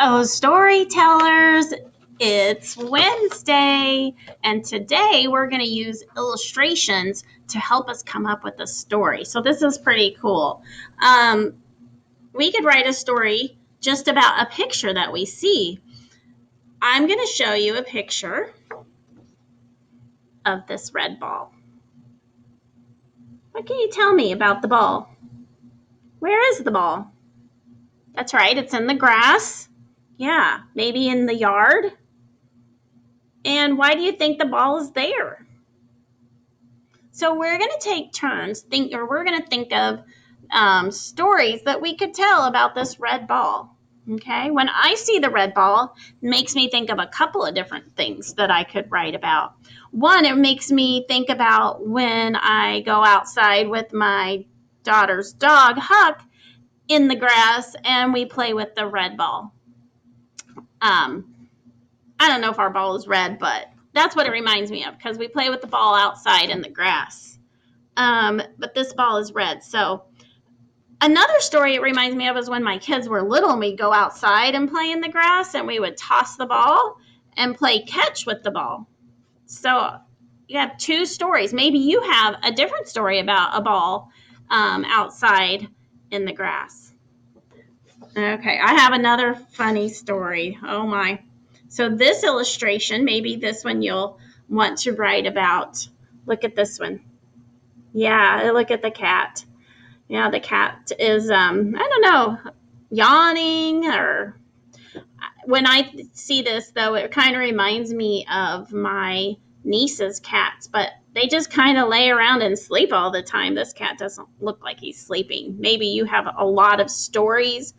Oh, storytellers, it's Wednesday, and today we're going to use illustrations to help us come up with a story. So this is pretty cool. We could write a story just about a picture that we see. I'm going to show you a picture of this red ball. What can you tell me about the ball? Where is the ball? That's right, it's in the grass. Yeah, maybe in the yard. And why do you think the ball is there? So we're going to take turns we're going to think of stories that we could tell about this red ball. Okay, when I see the red ball, it makes me think of a couple of different things that I could write about. One, it makes me think about when I go outside with my daughter's dog, Huck, in the grass and we play with the red ball. I don't know if our ball is red, but that's what it reminds me of because we play with the ball outside in the grass. But this ball is red. So another story it reminds me of is when my kids were little and we'd go outside and play in the grass and we would toss the ball and play catch with the ball. So you have two stories. Maybe you have a different story about a ball outside in the grass. Okay, I have another funny story. Oh my. So this illustration, maybe this one you'll want to write about. Look at this one. Yeah, look at the cat. Yeah, the cat is, I don't know, yawning or when I see this, though, it kind of reminds me of my niece's cats, but they just kind of lay around and sleep all the time. This cat doesn't look like he's sleeping. Maybe you have a lot of stories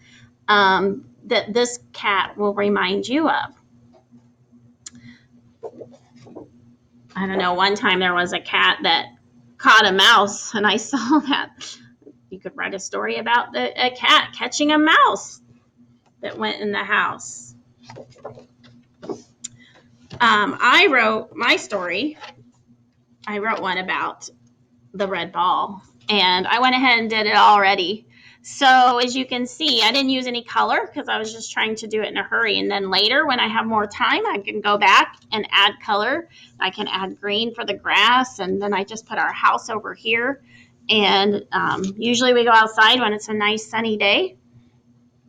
that this cat will remind you of. I don't know, one time there was a cat that caught a mouse, and I saw that. You could write a story about a cat catching a mouse that went in the house. I wrote my story. I wrote one about the red ball, and I went ahead and did it already. So as you can see, I didn't use any color because I was just trying to do it in a hurry. And then later, when I have more time, I can go back and add color. I can add green for the grass, and then I just put our house over here. And usually we go outside when it's a nice sunny day.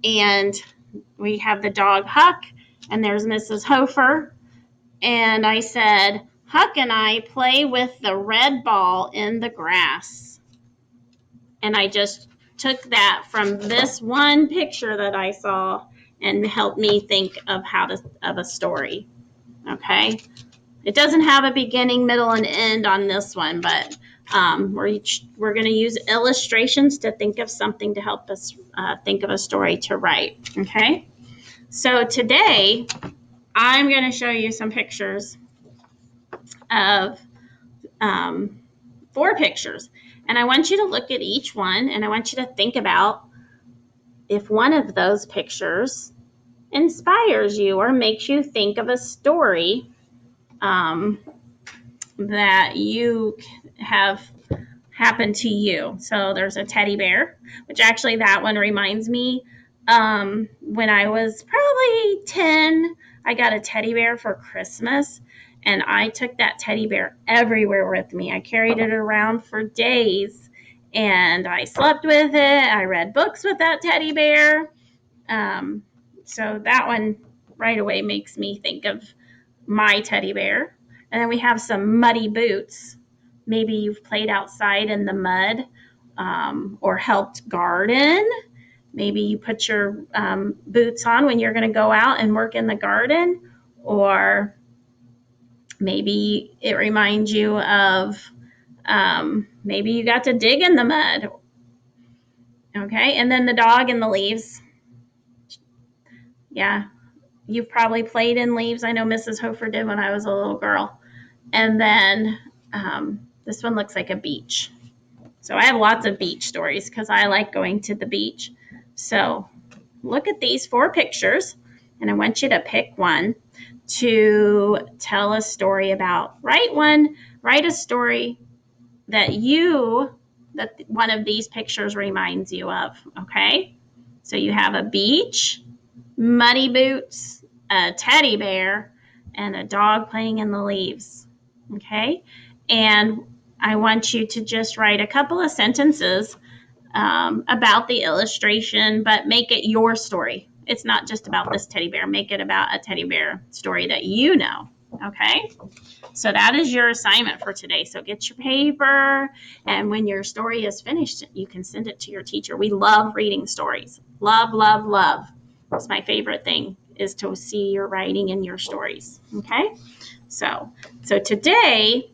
And we have the dog Huck, and there's Mrs. Hofer. And I said, Huck and I play with the red ball in the grass. And I just took that from this one picture that I saw and helped me think of of a story. Okay. It doesn't have a beginning, middle, and end on this one, but we're going to use illustrations to think of something to help us think of a story to write. Okay. So today I'm going to show you some pictures of 4 pictures. And I want you to look at each one and I want you to think about if one of those pictures inspires you or makes you think of a story that you have happened to you. So there's a teddy bear, which actually that one reminds me when I was probably 10, I got a teddy bear for Christmas. And I took that teddy bear everywhere with me. I carried it around for days and I slept with it. I read books with that teddy bear. So that one right away makes me think of my teddy bear. And then we have some muddy boots. Maybe you've played outside in the mud or helped garden. Maybe you put your boots on when you're going to go out and work in the garden, or maybe it reminds you of maybe you got to dig in the mud. Okay, and then the dog in the leaves. Yeah, you've probably played in leaves. I know Mrs. Hofer did when I was a little girl. And then this one looks like a beach. So I have lots of beach stories because I like going to the beach. So look at these 4 pictures, and I want you to pick one to tell a story about. Write a story that one of these pictures reminds you of, okay? So you have a beach, muddy boots, a teddy bear, and a dog playing in the leaves. Okay? And I want you to just write a couple of sentences about the illustration, but make it your story. It's not just about this teddy bear. Make it about a teddy bear story that you know. Okay? So that is your assignment for today. So get your paper, and when your story is finished, you can send it to your teacher. We love reading stories. Love, love, love. It's my favorite thing is to see your writing and your stories. Okay? So today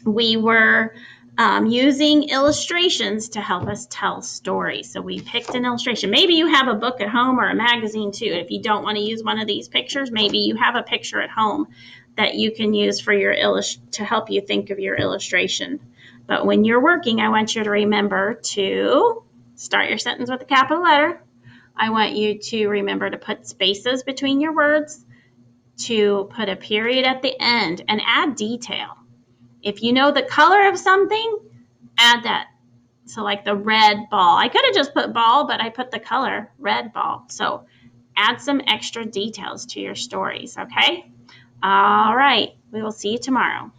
we were using illustrations to help us tell stories. So we picked an illustration. Maybe you have a book at home or a magazine too. If you don't want to use one of these pictures, maybe you have a picture at home that you can use for your to help you think of your illustration. But when you're working, I want you to remember to start your sentence with a capital letter. I want you to remember to put spaces between your words, to put a period at the end, and add detail. If you know the color of something, add that. So like the red ball. I could have just put ball, but I put the color red ball. So add some extra details to your stories, okay? All right. We will see you tomorrow.